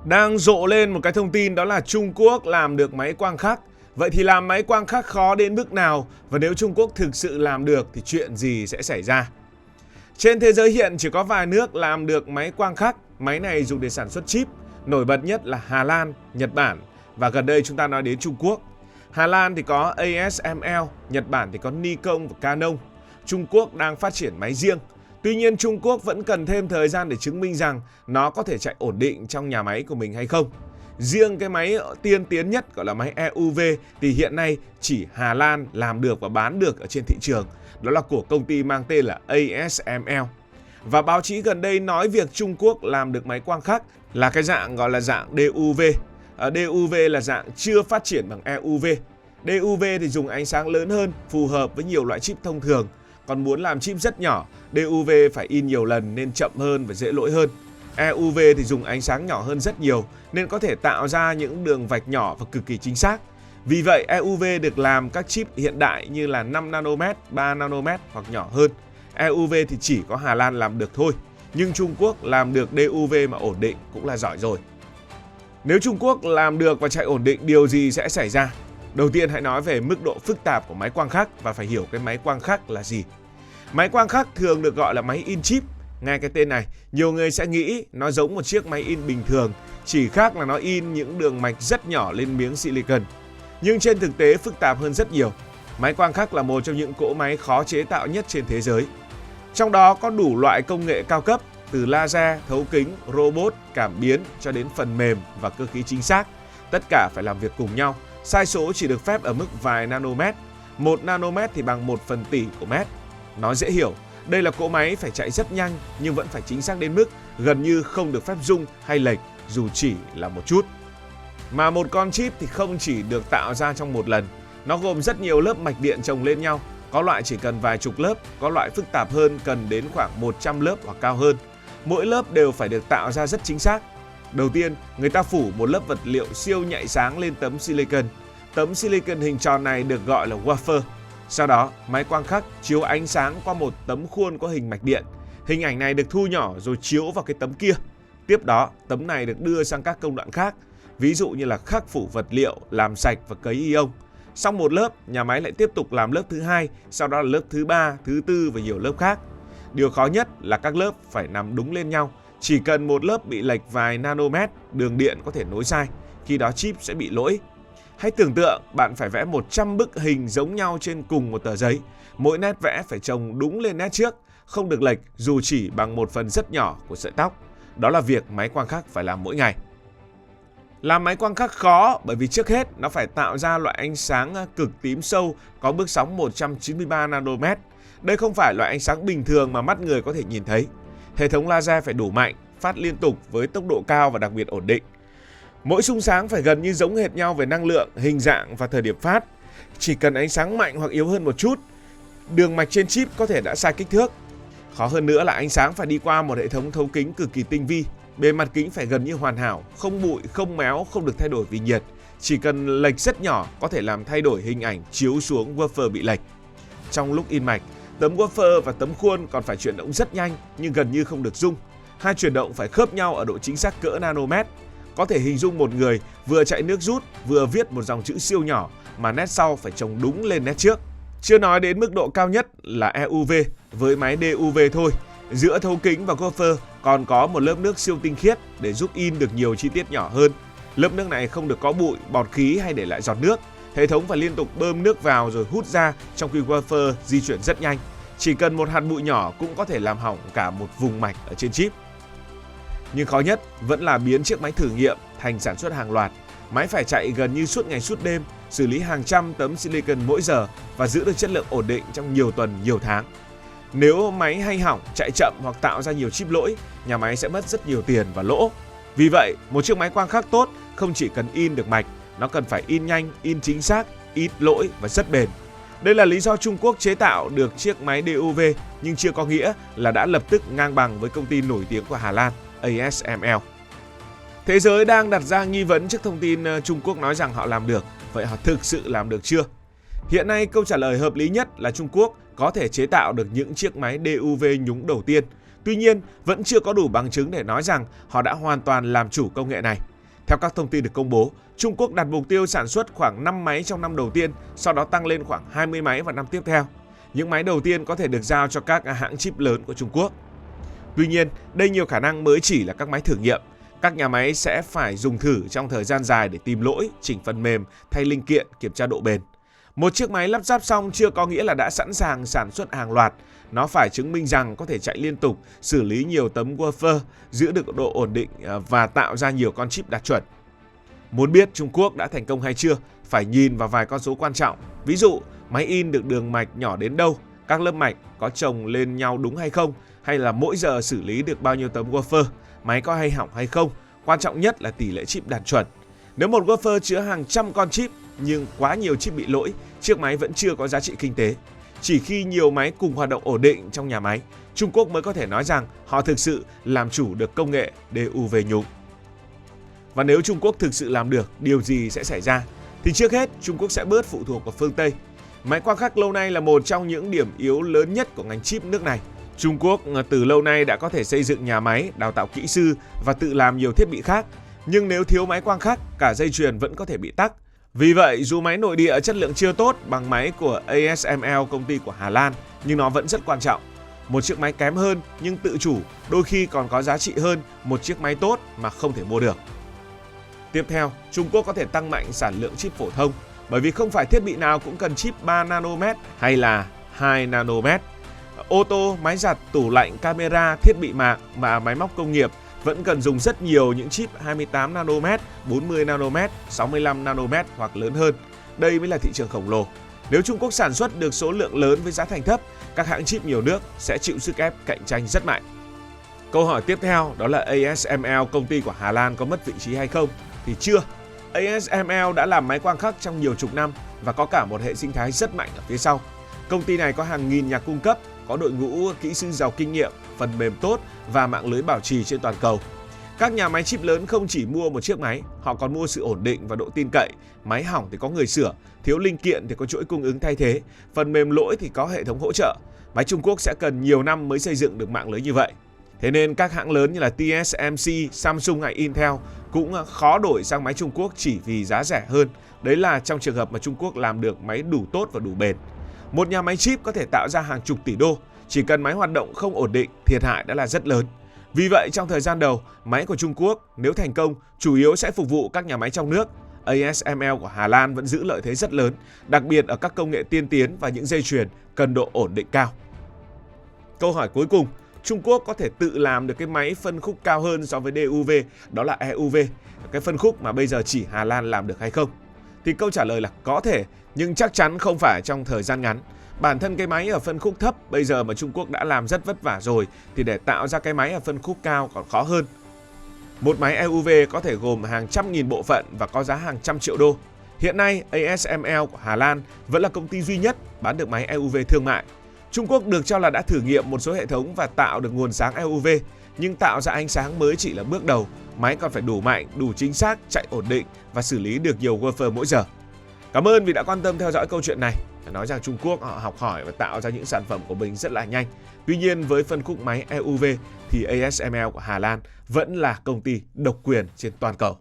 Đang rộ lên một cái thông tin, đó là Trung Quốc làm được máy quang khắc. Vậy thì làm máy quang khắc khó đến mức nào? Và nếu Trung Quốc thực sự làm được thì chuyện gì sẽ xảy ra? Trên thế giới hiện chỉ có vài nước làm được máy quang khắc. Máy này dùng để sản xuất chip. Nổi bật nhất là Hà Lan, Nhật Bản và gần đây chúng ta nói đến Trung Quốc. Hà Lan thì có ASML, Nhật Bản thì có Nikon và Canon. Trung Quốc đang phát triển máy riêng. Tuy nhiên Trung Quốc vẫn cần thêm thời gian để chứng minh rằng nó có thể chạy ổn định trong nhà máy của mình hay không. Riêng cái máy tiên tiến nhất gọi là máy EUV thì hiện nay chỉ Hà Lan làm được và bán được ở trên thị trường. Đó là của công ty mang tên là ASML. Và báo chí gần đây nói việc Trung Quốc làm được máy quang khắc là cái dạng gọi là dạng DUV. DUV là dạng chưa phát triển bằng EUV. DUV thì dùng ánh sáng lớn hơn, phù hợp với nhiều loại chip thông thường. Còn muốn làm chip rất nhỏ, DUV phải in nhiều lần nên chậm hơn và dễ lỗi hơn. EUV thì dùng ánh sáng nhỏ hơn rất nhiều nên có thể tạo ra những đường vạch nhỏ và cực kỳ chính xác. Vì vậy EUV được làm các chip hiện đại như là 5 nanomet, 3 nanomet hoặc nhỏ hơn. EUV thì chỉ có Hà Lan làm được thôi. Nhưng Trung Quốc làm được DUV mà ổn định cũng là giỏi rồi. Nếu Trung Quốc làm được và chạy ổn định, điều gì sẽ xảy ra? Đầu tiên hãy nói về mức độ phức tạp của máy quang khắc và phải hiểu cái máy quang khắc là gì. Máy quang khắc thường được gọi là máy in chip. Nghe cái tên này, nhiều người sẽ nghĩ nó giống một chiếc máy in bình thường, chỉ khác là nó in những đường mạch rất nhỏ lên miếng silicon. Nhưng trên thực tế phức tạp hơn rất nhiều. Máy quang khắc là một trong những cỗ máy khó chế tạo nhất trên thế giới. Trong đó có đủ loại công nghệ cao cấp, từ laser, thấu kính, robot, cảm biến cho đến phần mềm và cơ khí chính xác. Tất cả phải làm việc cùng nhau. Sai số chỉ được phép ở mức vài nanomet. 1 nanomet thì bằng 1/1000 của mét. Nói dễ hiểu, đây là cỗ máy phải chạy rất nhanh nhưng vẫn phải chính xác đến mức gần như không được phép rung hay lệch dù chỉ là một chút. Mà một con chip thì không chỉ được tạo ra trong một lần. Nó gồm rất nhiều lớp mạch điện chồng lên nhau. Có loại chỉ cần vài chục lớp, có loại phức tạp hơn cần đến khoảng 100 lớp hoặc cao hơn. Mỗi lớp đều phải được tạo ra rất chính xác. Đầu tiên, người ta phủ một lớp vật liệu siêu nhạy sáng lên tấm silicon. Tấm silicon hình tròn này được gọi là wafer. Sau đó, máy quang khắc chiếu ánh sáng qua một tấm khuôn có hình mạch điện. Hình ảnh này được thu nhỏ rồi chiếu vào cái tấm kia. Tiếp đó, tấm này được đưa sang các công đoạn khác, ví dụ như là khắc phủ vật liệu, làm sạch và cấy ion. Xong một lớp, nhà máy lại tiếp tục làm lớp thứ hai, sau đó là lớp thứ ba, thứ tư và nhiều lớp khác. Điều khó nhất là các lớp phải nằm đúng lên nhau. Chỉ cần một lớp bị lệch vài nanomet, đường điện có thể nối sai, khi đó chip sẽ bị lỗi. Hãy tưởng tượng bạn phải vẽ 100 bức hình giống nhau trên cùng một tờ giấy. Mỗi nét vẽ phải chồng đúng lên nét trước, không được lệch dù chỉ bằng một phần rất nhỏ của sợi tóc. Đó là việc máy quang khắc phải làm mỗi ngày. Làm máy quang khắc khó bởi vì trước hết nó phải tạo ra loại ánh sáng cực tím sâu có bước sóng 193 nanomet. Đây không phải loại ánh sáng bình thường mà mắt người có thể nhìn thấy. Hệ thống laser phải đủ mạnh, phát liên tục với tốc độ cao và đặc biệt ổn định. Mỗi xung sáng phải gần như giống hệt nhau về năng lượng, hình dạng và thời điểm phát. Chỉ cần ánh sáng mạnh hoặc yếu hơn một chút, đường mạch trên chip có thể đã sai kích thước. Khó hơn nữa là ánh sáng phải đi qua một hệ thống thấu kính cực kỳ tinh vi. Bề mặt kính phải gần như hoàn hảo, không bụi, không méo, không được thay đổi vì nhiệt. Chỉ cần lệch rất nhỏ có thể làm thay đổi hình ảnh chiếu xuống wafer bị lệch. Trong lúc in mạch, tấm wafer và tấm khuôn còn phải chuyển động rất nhanh nhưng gần như không được rung. Hai chuyển động phải khớp nhau ở độ chính xác cỡ nanomet. Có thể hình dung một người vừa chạy nước rút vừa viết một dòng chữ siêu nhỏ mà nét sau phải chồng đúng lên nét trước. Chưa nói đến mức độ cao nhất là EUV với máy DUV thôi. Giữa thấu kính và wafer còn có một lớp nước siêu tinh khiết để giúp in được nhiều chi tiết nhỏ hơn. Lớp nước này không được có bụi, bọt khí hay để lại giọt nước. Hệ thống phải liên tục bơm nước vào rồi hút ra trong khi wafer di chuyển rất nhanh. Chỉ cần một hạt bụi nhỏ cũng có thể làm hỏng cả một vùng mạch ở trên chip. Nhưng khó nhất vẫn là biến chiếc máy thử nghiệm thành sản xuất hàng loạt. Máy phải chạy gần như suốt ngày suốt đêm, xử lý hàng trăm tấm silicon mỗi giờ và giữ được chất lượng ổn định trong nhiều tuần, nhiều tháng. Nếu máy hay hỏng, chạy chậm hoặc tạo ra nhiều chip lỗi, nhà máy sẽ mất rất nhiều tiền và lỗ. Vì vậy, một chiếc máy quang khắc tốt không chỉ cần in được mạch, nó cần phải in nhanh, in chính xác, ít lỗi và rất bền. Đây là lý do Trung Quốc chế tạo được chiếc máy DUV nhưng chưa có nghĩa là đã lập tức ngang bằng với công ty nổi tiếng của Hà Lan, ASML. Thế giới đang đặt ra nghi vấn trước thông tin Trung Quốc nói rằng họ làm được. Vậy họ thực sự làm được chưa? Hiện nay câu trả lời hợp lý nhất là Trung Quốc có thể chế tạo được những chiếc máy DUV nhúng đầu tiên. Tuy nhiên, vẫn chưa có đủ bằng chứng để nói rằng họ đã hoàn toàn làm chủ công nghệ này. Theo các thông tin được công bố, Trung Quốc đặt mục tiêu sản xuất khoảng 5 máy trong năm đầu tiên, sau đó tăng lên khoảng 20 máy vào năm tiếp theo. Những máy đầu tiên có thể được giao cho các hãng chip lớn của Trung Quốc. Tuy nhiên, đây nhiều khả năng mới chỉ là các máy thử nghiệm. Các nhà máy sẽ phải dùng thử trong thời gian dài để tìm lỗi, chỉnh phần mềm, thay linh kiện, kiểm tra độ bền. Một chiếc máy lắp ráp xong chưa có nghĩa là đã sẵn sàng sản xuất hàng loạt. Nó phải chứng minh rằng có thể chạy liên tục, xử lý nhiều tấm wafer, giữ được độ ổn định và tạo ra nhiều con chip đạt chuẩn. Muốn biết Trung Quốc đã thành công hay chưa, phải nhìn vào vài con số quan trọng. Ví dụ, máy in được đường mạch nhỏ đến đâu, các lớp mạch có chồng lên nhau đúng hay không, hay là mỗi giờ xử lý được bao nhiêu tấm wafer, máy có hay hỏng hay không. Quan trọng nhất là tỷ lệ chip đạt chuẩn. Nếu một wafer chứa hàng trăm con chip nhưng quá nhiều chip bị lỗi, chiếc máy vẫn chưa có giá trị kinh tế. Chỉ khi nhiều máy cùng hoạt động ổn định trong nhà máy, Trung Quốc mới có thể nói rằng họ thực sự làm chủ được công nghệ DUV nhúng. Và nếu Trung Quốc thực sự làm được, điều gì sẽ xảy ra? Thì trước hết, Trung Quốc sẽ bớt phụ thuộc vào phương Tây. Máy quang khắc lâu nay là một trong những điểm yếu lớn nhất của ngành chip nước này. Trung Quốc từ lâu nay đã có thể xây dựng nhà máy, đào tạo kỹ sư và tự làm nhiều thiết bị khác. Nhưng nếu thiếu máy quang khắc, cả dây chuyền vẫn có thể bị tắc. Vì vậy, dù máy nội địa chất lượng chưa tốt bằng máy của ASML, công ty của Hà Lan, nhưng nó vẫn rất quan trọng. Một chiếc máy kém hơn nhưng tự chủ đôi khi còn có giá trị hơn một chiếc máy tốt mà không thể mua được. Tiếp theo, Trung Quốc có thể tăng mạnh sản lượng chip phổ thông bởi vì không phải thiết bị nào cũng cần chip 3 nanomet hay là 2 nanomet. Ô tô, máy giặt, tủ lạnh, camera, thiết bị mạng và máy móc công nghiệp vẫn cần dùng rất nhiều những chip 28 nanomet, 40 nanomet, 65 nanomet hoặc lớn hơn. Đây mới là thị trường khổng lồ. Nếu Trung Quốc sản xuất được số lượng lớn với giá thành thấp, các hãng chip nhiều nước sẽ chịu sức ép cạnh tranh rất mạnh. Câu hỏi tiếp theo đó là ASML, công ty của Hà Lan có mất vị trí hay không? Thì chưa. ASML đã làm máy quang khắc trong nhiều chục năm và có cả một hệ sinh thái rất mạnh ở phía sau. Công ty này có hàng nghìn nhà cung cấp, có đội ngũ kỹ sư giàu kinh nghiệm, phần mềm tốt và mạng lưới bảo trì trên toàn cầu. Các nhà máy chip lớn không chỉ mua một chiếc máy, họ còn mua sự ổn định và độ tin cậy. Máy hỏng thì có người sửa, thiếu linh kiện thì có chuỗi cung ứng thay thế, phần mềm lỗi thì có hệ thống hỗ trợ. Máy Trung Quốc sẽ cần nhiều năm mới xây dựng được mạng lưới như vậy. Thế nên các hãng lớn như là TSMC, Samsung hay Intel cũng khó đổi sang máy Trung Quốc chỉ vì giá rẻ hơn. Đấy là trong trường hợp mà Trung Quốc làm được máy đủ tốt và đủ bền. Một nhà máy chip có thể tạo ra hàng chục tỷ đô, chỉ cần máy hoạt động không ổn định, thiệt hại đã là rất lớn. Vì vậy, trong thời gian đầu, máy của Trung Quốc nếu thành công chủ yếu sẽ phục vụ các nhà máy trong nước. ASML của Hà Lan vẫn giữ lợi thế rất lớn, đặc biệt ở các công nghệ tiên tiến và những dây chuyền cần độ ổn định cao. Câu hỏi cuối cùng, Trung Quốc có thể tự làm được cái máy phân khúc cao hơn so với DUV, đó là EUV, cái phân khúc mà bây giờ chỉ Hà Lan làm được hay không? Thì câu trả lời là có thể, nhưng chắc chắn không phải trong thời gian ngắn. Bản thân cái máy ở phân khúc thấp bây giờ mà Trung Quốc đã làm rất vất vả rồi, thì để tạo ra cái máy ở phân khúc cao còn khó hơn. Một máy EUV có thể gồm hàng trăm nghìn bộ phận và có giá hàng trăm triệu đô. Hiện nay, ASML của Hà Lan vẫn là công ty duy nhất bán được máy EUV thương mại. Trung Quốc được cho là đã thử nghiệm một số hệ thống và tạo được nguồn sáng EUV, nhưng tạo ra ánh sáng mới chỉ là bước đầu. Máy còn phải đủ mạnh, đủ chính xác, chạy ổn định và xử lý được nhiều wafer mỗi giờ. Cảm ơn vì đã quan tâm theo dõi câu chuyện này. Phải nói rằng Trung Quốc họ học hỏi và tạo ra những sản phẩm của mình rất là nhanh. Tuy nhiên với phân khúc máy EUV thì ASML của Hà Lan vẫn là công ty độc quyền trên toàn cầu.